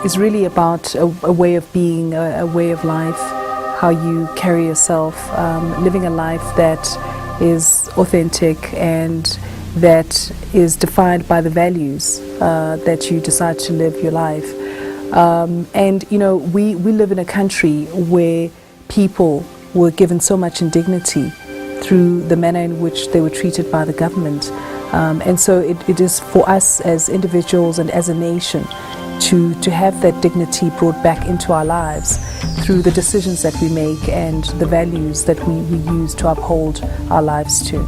is really about a way of being, a way of life, how you carry yourself, living a life that is authentic and that is defined by the values that you decide to live your life. And you know, we live in a country where people were given so much indignity through the manner in which they were treated by the government. And so it is for us as individuals and as a nation to have that dignity brought back into our lives through the decisions that we make and the values that we use to uphold our lives to.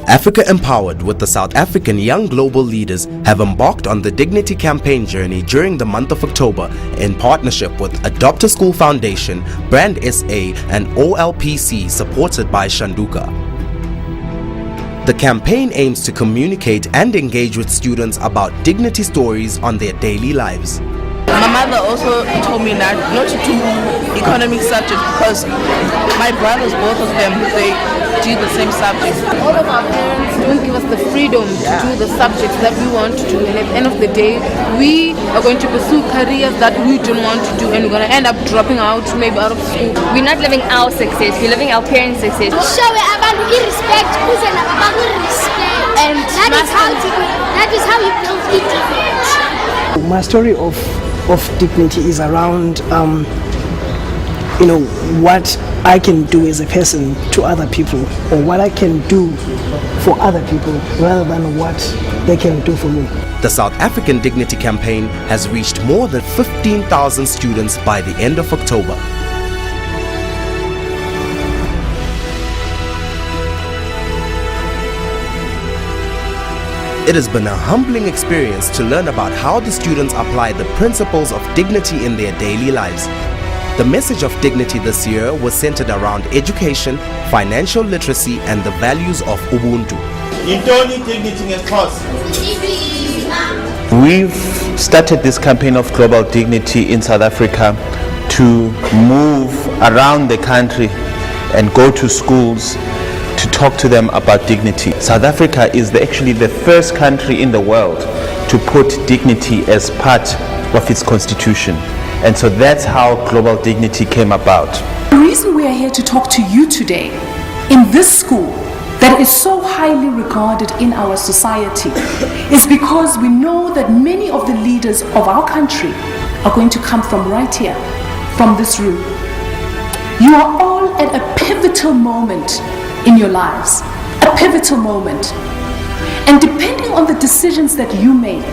Africa Empowered with the South African Young Global Leaders have embarked on the Dignity Campaign journey during the month of October in partnership with Adopt a School Foundation, Brand SA and OLPC, supported by Shanduka. The campaign aims to communicate and engage with students about dignity stories on their daily lives. My mother also told me not to do economic subjects because my brothers, both of them, they do the same subjects. All of our parents don't give us the freedom to do the subjects that we want to do, and at the end of the day, we are going to pursue careers that we don't want to do, and we're going to end up dropping out, maybe out of school. We're not living our success, we're living our parents' success. Show abantu irrespect, and that is how you build it. My story of dignity is around you know, what I can do as a person to other people, or what I can do for other people rather than what they can do for me. The South African Dignity Campaign has reached more than 15,000 students by the end of October. It has been a humbling experience to learn about how the students apply the principles of dignity in their daily lives. The message of dignity this year was centered around education, financial literacy, and the values of Ubuntu. We've started this campaign of global dignity in South Africa to move around the country and go to schools to talk to them about dignity. South Africa is actually the first country in the world to put dignity as part of its constitution. And so that's how global dignity came about. The reason we are here to talk to you today in this school that is so highly regarded in our society is because we know that many of the leaders of our country are going to come from right here, from this room. You are all at a pivotal moment in your lives, a pivotal moment. And depending on the decisions that you make,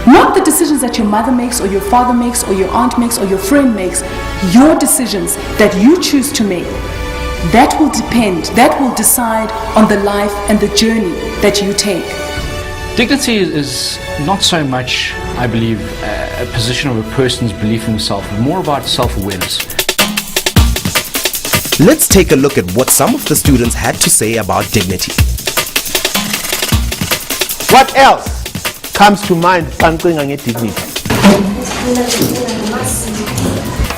not the decisions that your mother makes or your father makes or your aunt makes or your friend makes, your decisions that you choose to make, that will depend, that will decide on the life and the journey that you take. Dignity is not so much, I believe, a position of a person's belief in himself, but more about self-awareness. Let's take a look at what some of the students had to say about dignity. What else comes to mind something on dignity?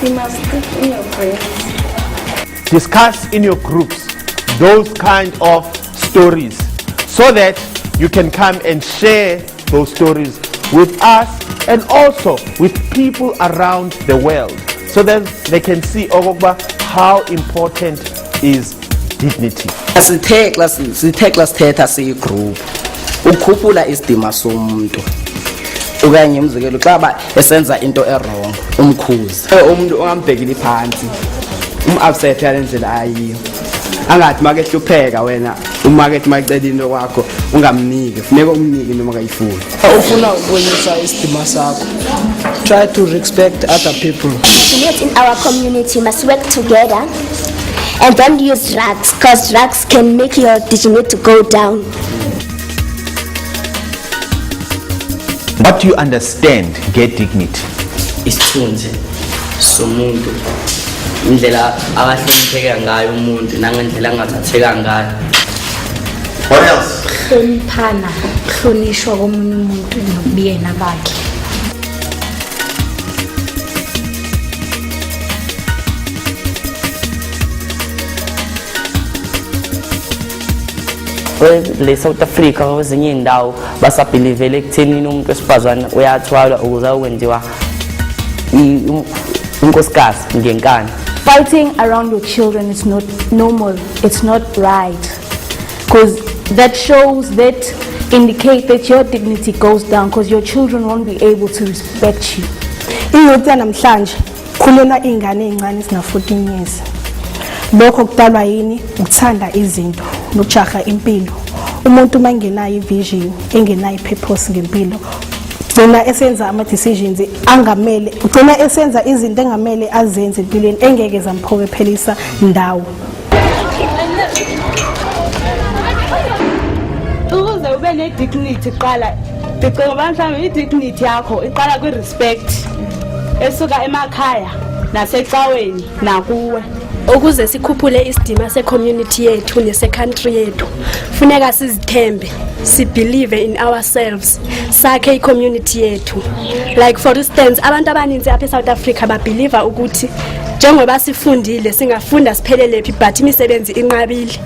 You must speak in your groups. Discuss in your groups those kind of stories so that you can come and share those stories with us and also with people around the world so that they can see how important is dignity. Sithe class thetha siyi group ukhuphula isidima somuntu okanye umzekelo xa esenza into errong umkhuzi umuntu ongambhekile phansi umupset yalendlela ayiyo angathi make hlupheka wena umarket mayicela into kwakho ungamniki funeka umniki noma kayifuni ufuna ukubonisa isidima sakho. Try to respect other people. In our community must work together and don't use drugs, because drugs can make your dignity go down. What do you understand get dignity? Isithunzi somuntu indlela akahlonipheka ngayo umuntu nangendlela angathatheka ngayo. What else? Hloniphana, hlonishwa komunye umuntu nobuyena bakhe. le South Africa kwezinye indawo basabhilivele ekuthenini umuntu wesifazane uyathwalwa ukuze ukwenziwa unkosikazi ngenkani. Fighting around your children is not normal, it's not right, because that shows, that indicate that your dignity goes down, because your children won't be able to respect you. Iyouth namhlanje khulelwa ingane encane esina 14 years. Lokho kudalwa yini? Ukuthanda izinto nokujaha impilo. Umuntu mangenayo ivision, engenayo purpose ngempilo, ugcina esenza ama-decisions angamele, ugcina esenza izinto engamele azenze empilweni engeke zamphokophelisa ndawo. Ukuze ube ne-dignity qala, ndicinga uba mhlawumbe i-dignity yakho iqala kwi-respect esuka emakhaya nasecaweni nakuwe. Ukuze sikhuphule isidima se-community yethu nese-country yethu, funeka sizithembe, sibelieve in ourselves, sakhe i-community yethu. Like for instance, abantu abaninzi apha eSouth Africa babelieve ukuthi njengoba sifundile singafunda siphelele but imisebenzi inqabile.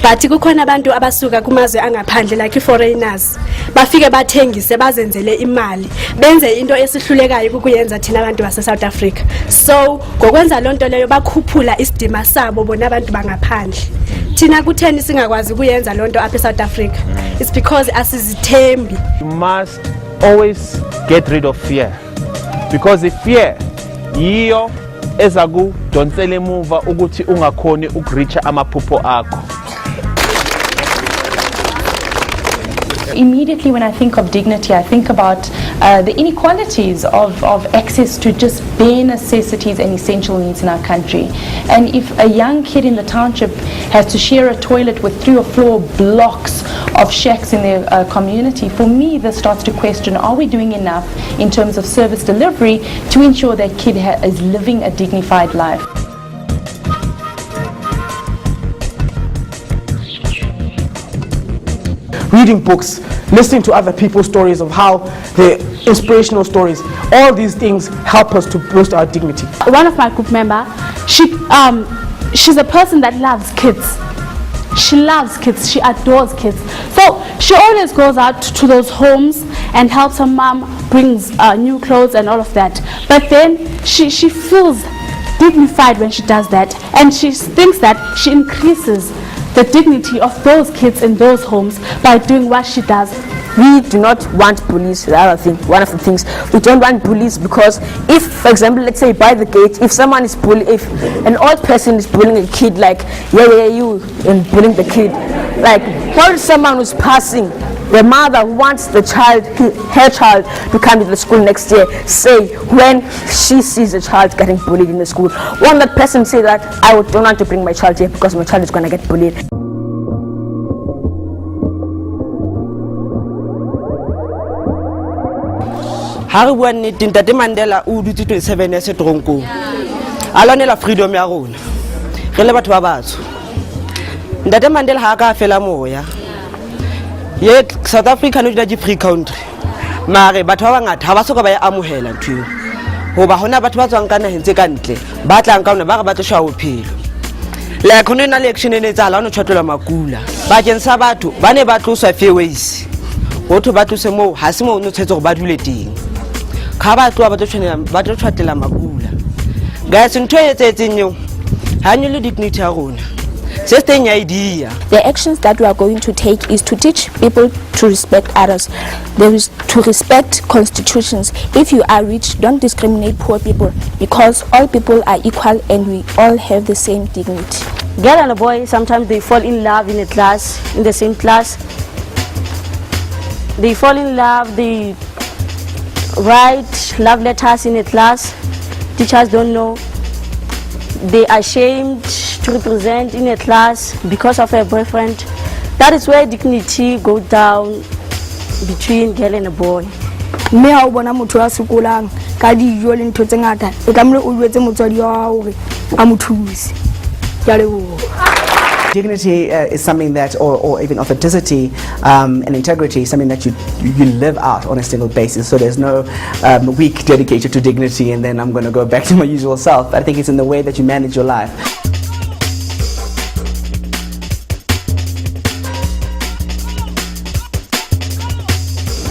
But kukhona abantu abasuka kumazwe angaphandle like foreigners, bafike bathengise bazenzele imali, benze into esihlulekayo ukuyenza thina abantu base South Africa. So ngokwenza lonto leyo bakhuphula isidima sabo bona abantu bangaphandle. Thina kutheni singakwazi ukuyenza lonto apha eSouth Africa? It's because asizithembi. You must always get rid of fear, because the fear yiyo ezakudonsela emuva ukuthi ungakhoni ukureacha amaphupho akho. Immediately when I think of dignity, I think about the inequalities of access to just bare necessities and essential needs in our country. And if a young kid in the township has to share a toilet with 3 or 4 blocks of shacks in their community, for me this starts to question, are we doing enough in terms of service delivery to ensure that kid is living a dignified life? Reading books, listening to other people's stories of how the inspirational stories, all these things help us to boost our dignity. One of my group member, she's a person that loves kids. She loves kids, she adores kids. So she always goes out to those homes and helps her mom, brings new clothes and all of that. But then she feels dignified when she does that, and she thinks that she increases the dignity of those kids in those homes by doing what she does. We do not want bullies. One of the things we don't want bullies, because if, for example, let's say by the gate, if someone is if an old person is bullying a kid, like you and bullying the kid, like what if someone who's passing, the mother wants the child, her child, to come to the school next year, say when she sees a child getting bullied in the school, won't that person say that I don't want to bring my child here because my child is going to get bullied? Ha re bua nnete, Ntate Mandela o dutse 27 years toronkong. A lwanela freedom ya rona. Re le batho ba batsho. Ntate Mandela ha ka fela moya. Ye South Africa no dira free country. Mare batho ba bangata ha ba soka ba ya amohela ntwe. Hoba hona batho ba tswang kana hentse ka ntle. Ba tlang ka ona ba re ba tlo shwa bophelo. Le khone na election ene tsala no tshwatela makula. Ba kensa batho ba ne ba tloswa fairways. Hotho ba tlose mo ha se mo no tshetse go ba dule teng. Ka ba tloa ba tlo tshwatela makula. Guys, ntwe etsetseng yo. Ha nyole dignity ya rona. The actions that we are going to take is to teach people to respect others. There is to respect constitutions. If you are rich, don't discriminate poor people, because all people are equal and we all have the same dignity. Girl and a boy, sometimes they fall in love in a class, in the same class. They fall in love, they write love letters in a class. Teachers don't know. They are ashamed to represent in a class because of a boyfriend. That is where dignity goes down between girl and a boy. Me ha o bona motho a sekolang ka dijo le ntho tse ngata e tlamile o jwetse motswadi wa hao hore a mo thuse. Ya leboha. Dignity is something that, or even authenticity and integrity, is something that you live out on a single basis. So there's no week dedicated to dignity and then I'm going to go back to my usual self. I think it's in the way that you manage your life.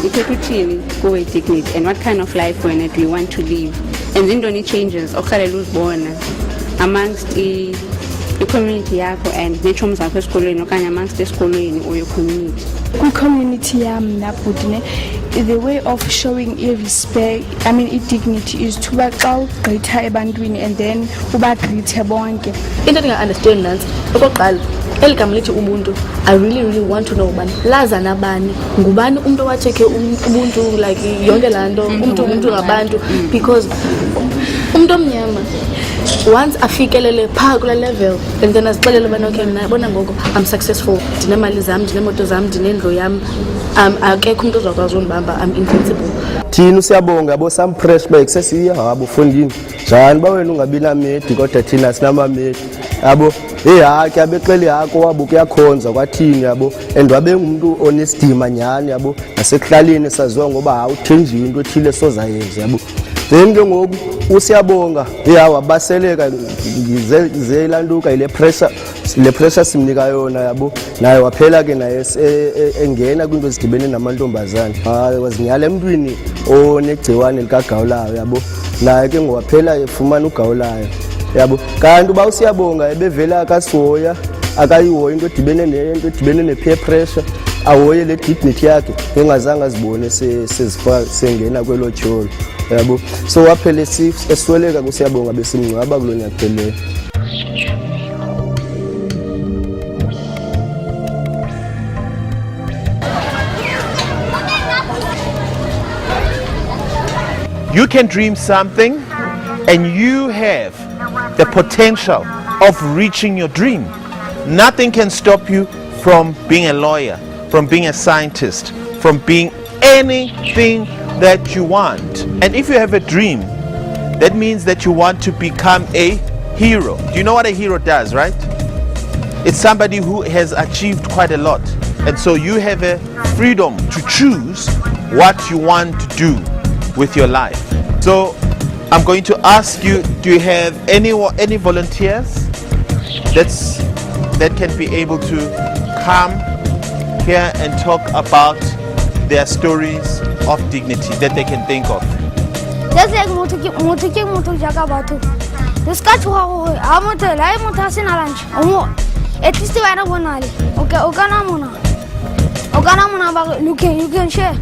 ikuthini kuwe dignity and what kind of life wena do you want to live, and zintoni changes oqalela uzibona amongst i-community yakho and neetshomi zakho esikolweni okanye amongst esikolweni or your community. Kwi-community yam nabhutine, the way of showing i-respect, I mean i-dignity is to uba xa ugqitha ebantwini and then ubagqithe bonke. Into endinga-understand nantsi okokuqala eli gama lithi ubuntu, I really want to know ubani laza nabani, ngubani umntu owatshekhe ubuntu, like yonke laa nto umntu ngabantu, because umntu omnyama once afikelele phaa kula level and then azixelele ubana okay mna bona ngoku I'm successful, ndinemali zam, ndinemoto zam, ndinendlu yam, akekho umntu ozakwazi undibamba, I'm invincible. Thina siyabonga bo some fresh back sesiyahamba ufundini njani ba wena ungabi namedi kodwa thina sinamamedi yabo ehaki abexele yakho wabo kuyakhonza kwathini yabo and wabe ngumuntu onesidima nyani yabo nasekuhlaleni saziwa ngoba awuthenjiwe into ethile sozayenza yabo. Then ke ngoku usiyabonga wabaseleka ngize ilanduka ile pressure simnika yona yabo naye waphela ke naye engena kwinto ezidibene namantombazana wazinyala emntwini onegciwane likagawulayo yabo naye ke ngowaphela efumana ugawulayo yabo. Kanti uba usiyabonga ebevela akasihoya akayihoya into edibene ne-peer pressure, ahoye le dignity yakhe engazange azibone sengena kwelo tyholo yabo. So waphela esweleka kusiyabonga besimngcwaba kulo nyapheleyo. You can dream something and you have the potential of reaching your dream. Nothing can stop you from being a lawyer, from being a scientist, from being anything that you want. And if you have a dream, that means that you want to become a hero. Do you know what a hero does, right? It's somebody who has achieved quite a lot. And so you have a freedom to choose what you want to do with your life. So I'm going to ask you, do you have any volunteers that can be able to come here and talk about their stories of dignity that they can think of? Just like moto jaga batu. This catch wa amote lai motasi na lunch. At least we are bonali. Okay, okana mona ba you can share.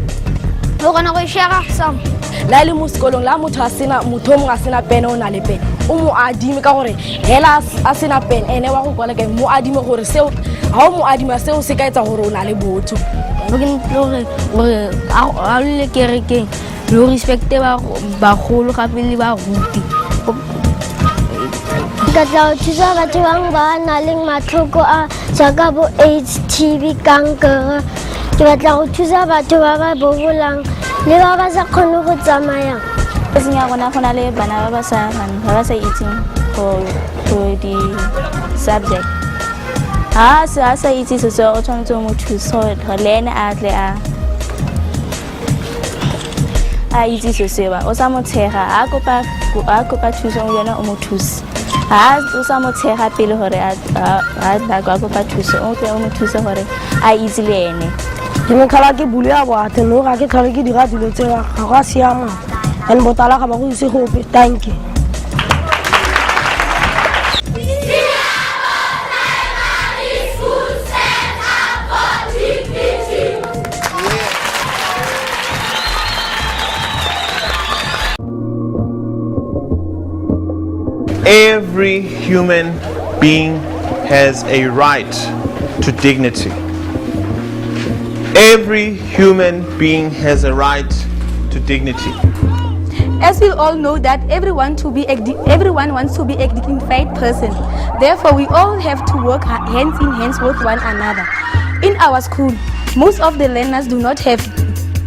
Okana go share some. Lali muskolong la motho asina motho mongwe asina pene o na le pene o mo adime ka gore hela asina pene ene wa go kwala ke mo adime gore seo ha o mo adima seo se ka etsa gore o na le botho gore a le kereke lo respecte ba golo gape le ba ruti ka tla thusa batho ba na le matlhoko a jaaka bo AIDS, TB, kankere. Ke batla go thusa batho ba ba bobolang le ba ba sa kgone go tsamaya. Senya gona gona le bana ba sa itseng go di subject. Sa itse se o tshwanetse mo thuso le ene a tle a itse se ba o sa mo tshega a kopa thuso yona o mo thusi o sa mo tshega pele gore a kopa thuso o tle o mo thusa gore a itse le ene. Ke mekhala ke bule ya boate no ga ke tlhole ke dira dilo tse ga go a siama and botala ga ba go ise gope. Thank you. Every human being has a right to dignity. Every human being has a right to dignity. As we all know that everyone wants to be a dignified person. Therefore, we all have to work hands in hands with one another. In our school, most of the learners do not have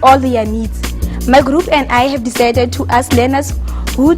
all their needs. My group and I have decided to ask learners